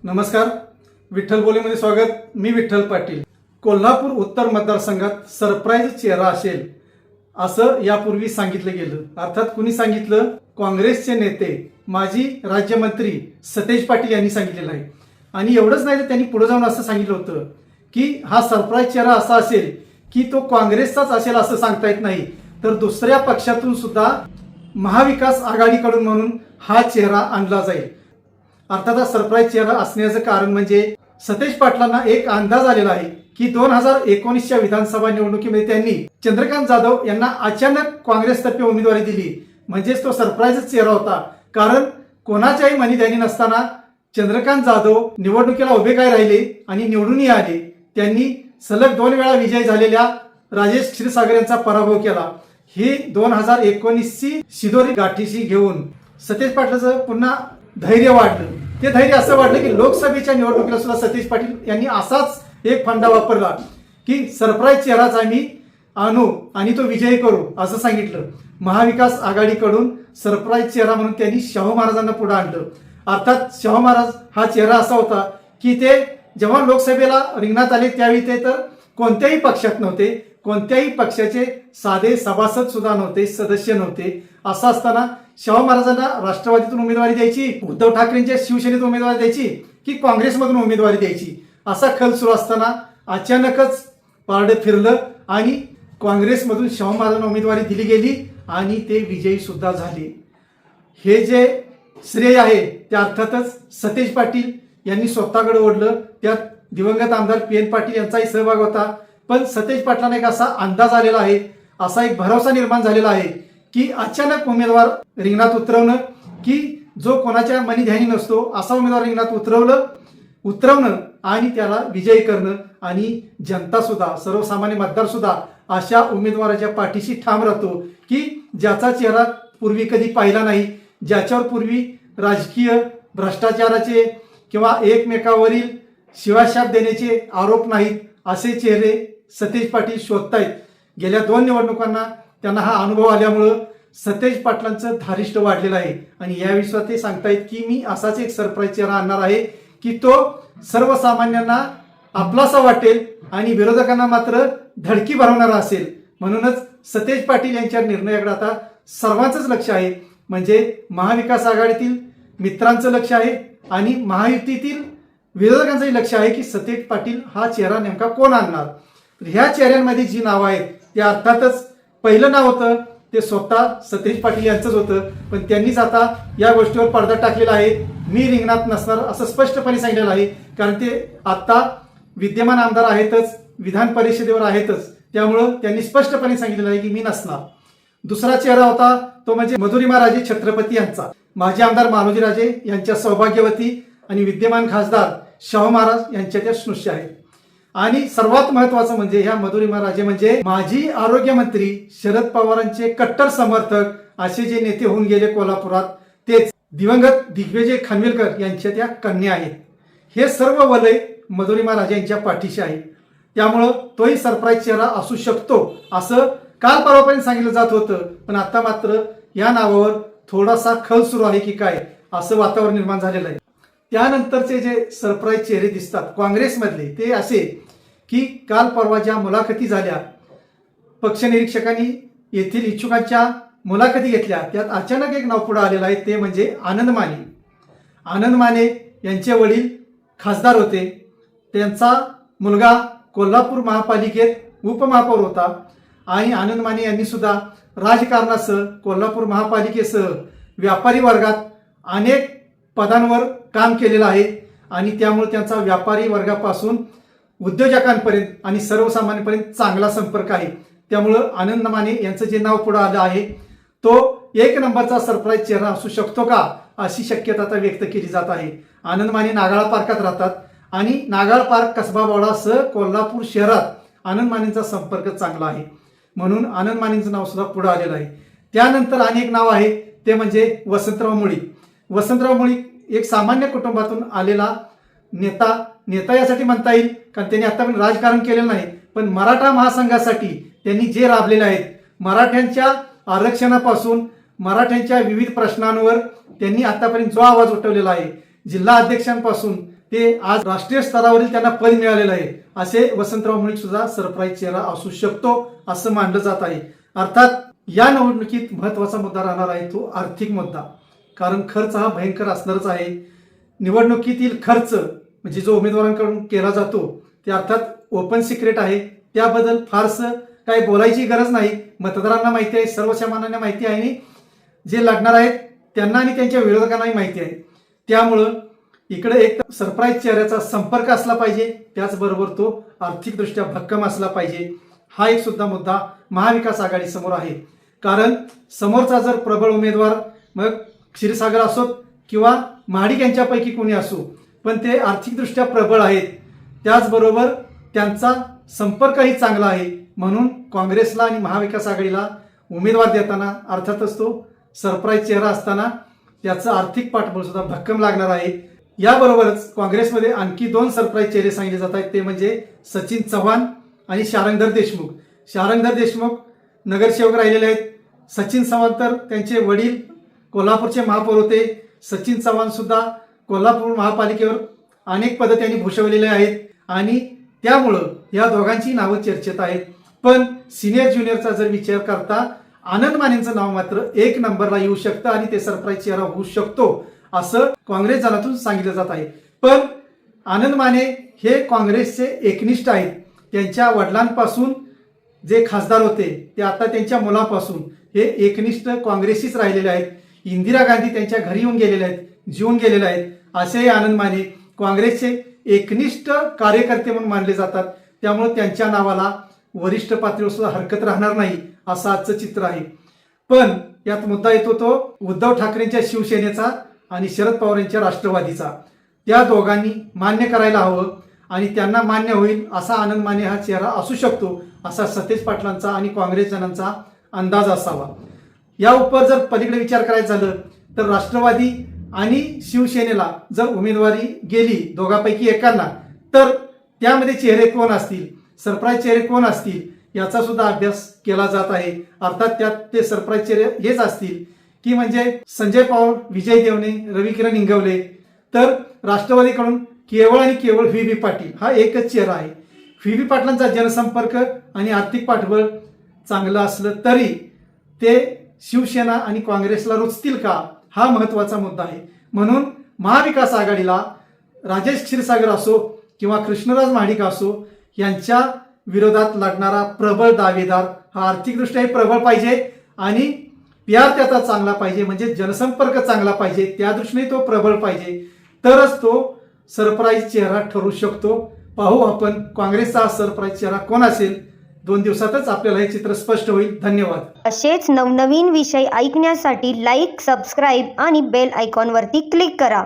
नमस्कार. विठ्ठल बोलीमध्ये स्वागत. मी विठ्ठल पाटील. कोल्हापूर उत्तर मतदारसंघात सरप्राईज चेहरा असेल असं यापूर्वी सांगितलं गेलं. अर्थात कुणी सांगितलं? काँग्रेसचे नेते माजी राज्यमंत्री सतेज पाटील यांनी सांगितलेलं आहे. आणि एवढंच नाही तर त्यांनी पुढे जाऊन असं सांगितलं होतं की हा सरप्राईज चेहरा असा असेल की तो काँग्रेसचाच असेल असं सांगता येत नाही, तर दुसऱ्या पक्षातून सुद्धा महाविकास आघाडीकडून म्हणून हा चेहरा आणला जाईल. अर्थात हा सरप्राईज चेहरा असण्याचं कारण म्हणजे सतेज पाटलांना एक अंदाज आलेला आहे की 2019च्या विधानसभा निवडणुकीमध्ये त्यांनी चंद्रकांत जाधव यांना अचानक काँग्रेसतर्फे उमेदवारी दिली. म्हणजेच तो सरप्राईजच चेहरा होता. कारण कोणाच्याही मनीध्यानी नसताना चंद्रकांत जाधव निवडणुकीला उभे काय राहिले आणि निवडूनही आले. त्यांनी सलग 2 वेळा विजयी झालेल्या राजेश क्षीरसागर यांचा पराभव केला. ही 2019ची शिदोरी गाठीशी घेऊन सतेज पाटलाचं पुन्हा धैर्य वाढलं. ते धैर्य असं वाढलं की लोकसभेच्या निवडणुकीला सुद्धा सतेज पाटील यांनी असाच एक फंडा वापरला की सरप्राईज चेहराच आम्ही आणू आणि तो विजयी करू असं सांगितलं. महाविकास आघाडीकडून सरप्राईज चेहरा म्हणून त्यांनी शाहू महाराजांना पुढे आणलं. अर्थात शाहू महाराज हा चेहरा असा होता की ते जेव्हा लोकसभेला रिंगणात आले त्यावेळी ते तर कोणत्याही पक्षात नव्हते, कोणत्याही पक्षाचे साधे सभासद सुद्धा नव्हते, सदस्य नव्हते. असं असताना शाहू महाराजांना राष्ट्रवादीतून उमेदवारी द्यायची, उद्धव ठाकरेंच्या शिवसेनेतून उमेदवारी द्यायची की काँग्रेसमधून उमेदवारी द्यायची असा खल सुरू असताना अचानकच पारडं फिरलं आणि काँग्रेसमधून शाहू महाराजांना उमेदवारी दिली गेली आणि ते विजयी सुद्धा झाले. हे जे श्रेय आहे ते अर्थातच सतेज पाटील यांनी स्वतःकडे ओढलं. त्यात दिवंगत आमदार PN पाटील यांचाही सहभाग होता. पण सतेज पाटलांना एक असा अंदाज आलेला आहे, असा एक भरोसा निर्माण झालेला आहे की अचानक उमेदवार रिंगणात उतरवणं की जो कोणाच्या मनीध्यानी नसतो असा उमेदवार रिंगणात उतरवणं आणि त्याला विजयी करणं. आणि जनता सुद्धा, सर्वसामान्य मतदार सुद्धा अशा उमेदवाराच्या पाठीशी ठाम राहतो की ज्याचा चेहरा पूर्वी कधी पाहिला नाही, ज्याच्यावर पूर्वी राजकीय भ्रष्टाचाराचे किंवा एकमेकावरील शिवाशाप देण्याचे आरोप नाहीत, असे चेहरे सतेज पाटील शोधतायत. गेल्या 2 निवडणुकांना त्यांना हा अनुभव आल्यामुळं सतेज पाटलांचं धारिष्ट वाढलेलं आहे. आणि यावेळी सुद्धा ते सांगतायत की मी असाच एक सरप्राईज चेहरा आणणार आहे की तो सर्वसामान्यांना आपलासा वाटेल आणि विरोधकांना मात्र धडकी भरवणारा असेल. म्हणूनच सतेज पाटील यांच्या निर्णयाकडे आता सर्वांचंच लक्ष आहे. म्हणजे महाविकास आघाडीतील मित्रांचं लक्ष आहे आणि महायुतीतील विरोधकांचंही लक्ष आहे की सतेज पाटील हा चेहरा नेमका कोण आणणार. ह्या चेहऱ्यांमध्ये जी नावं आहेत ते अर्थातच पहिलं नाव होतं ते स्वतः सतेज पाटील यांचंच होतं. पण त्यांनीच आता या गोष्टीवर पडदा टाकलेला आहे. मी रिंगणात नसणार असं स्पष्टपणे सांगितलेलं आहे. कारण ते आता विद्यमान आमदार आहेतच, विधान परिषदेवर आहेतच, त्यामुळं त्यांनी स्पष्टपणे सांगितलेलं आहे की मी नसणार. दुसरा चेहरा होता तो म्हणजे मधुरिमा राजे छत्रपती यांचा. माजी आमदार मालोजी राजे यांच्या सौभाग्यवती आणि विद्यमान खासदार शाहू महाराज यांच्या त्या स्नुष्य आहेत. आणि सर्वात महत्वाचं म्हणजे ह्या मधुरिमा राजे म्हणजे माजी आरोग्यमंत्री शरद पवारांचे कट्टर समर्थक असे जे नेते होऊन गेले कोल्हापुरात, तेच दिवंगत दिग्विजय खानविलकर यांच्या त्या कन्या आहेत. हे सर्व वलय मधुरिमा राजे यांच्या पाठीशी आहे. त्यामुळं तोही सरप्राईज चेहरा असू शकतो असं काल परवापर्यंत सांगितलं जात होतं. पण आता मात्र या नावावर थोडासा खल सुरू आहे की काय असं वातावरण निर्माण झालेलं आहे. त्यानंतरचे जे सरप्राईज चेहरे दिसतात काँग्रेसमधले ते असे की काल परवा ज्या मुलाखती झाल्या, पक्षनिरीक्षकांनी येथील इच्छुकांच्या मुलाखती घेतल्या, त्यात अचानक एक नाव पुढे आलेलं आहे ते म्हणजे आनंद माने. आनंद माने यांचे वडील खासदार होते. त्यांचा मुलगा कोल्हापूर महापालिकेत उपमहापौर होता. आणि आनंद माने यांनी सुद्धा राजकारणासह कोल्हापूर महापालिकेसह व्यापारी वर्गात अनेक पदांवर काम केलेलं आहे. आणि त्यामुळे त्यांचा व्यापारी वर्गापासून उद्योजकांपर्यंत आणि सर्वसामान्यांपर्यंत चांगला संपर्क आहे. त्यामुळं आनंद माने यांचं जे नाव पुढे आलं आहे तो 1 नंबरचा सरप्राईज चेहरा असू शकतो का अशी शक्यता आता व्यक्त केली जात आहे. आनंद माने नागाळा पार्कात राहतात आणि नागाळ पार्क कसबा बोर्डासह कोल्हापूर शहरात आनंद मानेंचा संपर्क चांगला आहे. म्हणून आनंद मानेंचं नाव सुद्धा पुढे आलेलं आहे. त्यानंतर अनेक नाव आहे ते म्हणजे वसंतराव मुळीक. वसंतराव मुळीक एक सामान्य कुटुंबातून आलेला नेता यासाठी म्हणता येईल कारण त्यांनी आतापर्यंत राजकारण केलेलं नाही, पण मराठा महासंघासाठी त्यांनी जे राबलेले आहेत, मराठ्यांच्या आरक्षणापासून मराठ्यांच्या विविध प्रश्नांवर त्यांनी आतापर्यंत जो आवाज उठवलेला आहे, जिल्हा अध्यक्षांपासून ते आज राष्ट्रीय स्तरावरील त्यांना पद मिळालेलं आहे असे वसंतराव मुळीक सुद्धा सरप्राईज चेहरा असू शकतो असं मानलं जात आहे. अर्थात या निवडणुकीत महत्वाचा मुद्दा राहणार आहे तो आर्थिक मुद्दा, कारण खर्च हा भयंकर असणारच आहे. निवडणुकीतील खर्च म्हणजे जो उमेदवारांकडून केला जातो ते अर्थात ओपन सिक्रेट आहे, त्याबद्दल फारसं काही बोलायची गरज नाही. मतदारांना माहिती आहे, सर्वसामान्यांना माहिती आहे आणि जे लढणार आहेत त्यांना आणि त्यांच्या विरोधकांनाही माहिती आहे. त्यामुळं इकडे एक सरप्राईज चेहऱ्याचा संपर्क असला पाहिजे, त्याचबरोबर तो आर्थिकदृष्ट्या भक्कम असला पाहिजे. हा एक सुद्धा मुद्दा महाविकास आघाडी समोर आहे. कारण समोरचा जर प्रबळ उमेदवार मग क्षीरसागर असोत किंवा महाडिक यांच्यापैकी कोणी असो, पण ते आर्थिकदृष्ट्या प्रबळ आहेत, त्याचबरोबर त्यांचा संपर्कही चांगला आहे. म्हणून काँग्रेसला आणि महाविकास आघाडीला उमेदवार देताना अर्थातच तो सरप्राईज चेहरा असताना त्याचं आर्थिक पाठबळ सुद्धा भक्कम लागणार आहे. याबरोबरच काँग्रेसमध्ये आणखी 2 सरप्राईज चेहरे सांगितले जात आहेत, ते म्हणजे सचिन चव्हाण आणि शारंगधर देशमुख. शारंगधर देशमुख नगरसेवक राहिलेले आहेत. सचिन चव्हाण तर त्यांचे वडील कोल्हापूरचे महापौर होते. सचिन चव्हाण सुद्धा कोल्हापूर महापालिकेवर अनेक पदं त्यांनी भूषवलेले आहेत आणि त्यामुळं या दोघांची नावं चर्चेत आहेत. पण सिनियर ज्युनियरचा जर विचार करता आनंद मानेंचं नाव मात्र 1 नंबरला येऊ शकतं आणि ते सरप्राईज चेहरा होऊ शकतो असं काँग्रेस जनातून सांगितलं जात आहे. पण आनंद माने हे काँग्रेसचे एकनिष्ठ आहेत. त्यांच्या वडिलांपासून जे खासदार होते ते आता त्यांच्या मुलापासून हे एकनिष्ठ काँग्रेसीच राहिलेले आहेत. इंदिरा गांधी त्यांच्या घरी येऊन गेलेले आहेत, जीवन गेलेले आहेत. असेही आनंद माने काँग्रेसचे एकनिष्ठ कार्यकर्ते म्हणून मानले जातात. त्यामुळे त्यांच्या नावाला वरिष्ठ पातळीवर सुद्धा हरकत राहणार नाही असं आजचं चित्र आहे. पण यात मुद्दा येतो तो उद्धव ठाकरेंच्या शिवसेनेचा आणि शरद पवार यांच्या राष्ट्रवादीचा. त्या दोघांनी मान्य करायला हवं आणि त्यांना मान्य होईल असा आनंद माने हा चेहरा असू शकतो असा सतेज पाटलांचा आणि काँग्रेस जनांचा अंदाज असावा. या उपर जर पलीकडे विचार करायचा झालं तर राष्ट्रवादी आणि शिवसेनेला जर उमेदवारी गेली दोघांपैकी एकांना, तर त्यामध्ये चेहरे कोण असतील, सरप्राईज चेहरे कोण असतील याचा सुद्धा अभ्यास केला जात आहे. अर्थात त्यात ते सरप्राईज चेहरे हेच असतील की म्हणजे संजय पवार, विजय देवणे, रविकिरण इंगवले. तर राष्ट्रवादीकडून केवळ आणि केवळ व्ही पाटील हा एकच चेहरा आहे. व्ही पाटलांचा जनसंपर्क आणि आर्थिक पाठबळ चांगलं असलं तरी ते शिवसेना आणि काँग्रेसला रुचतील का हा महत्वाचा मुद्दा आहे. म्हणून महाविकास आघाडीला राजेश क्षीरसागर असो किंवा कृष्णराज महाडिक असो यांच्या विरोधात लढणारा प्रबळ दावेदार हा आर्थिकदृष्ट्याही प्रबळ पाहिजे आणि PR त्याचा चांगला पाहिजे, म्हणजे जनसंपर्क चांगला पाहिजे, त्या दृष्टीने तो प्रबळ पाहिजे, तरच तो सरप्राईज चेहरा ठरू शकतो. पाहू आपण काँग्रेसचा सरप्राईज चेहरा कोण असेल. 2 दिवसातच आपल्याला हे चित्र स्पष्ट होईल. धन्यवाद. असेच नवनवीन विषय ऐकण्यासाठी लाईक, सबस्क्राईब आणि बेल आयकॉनवरती क्लिक करा.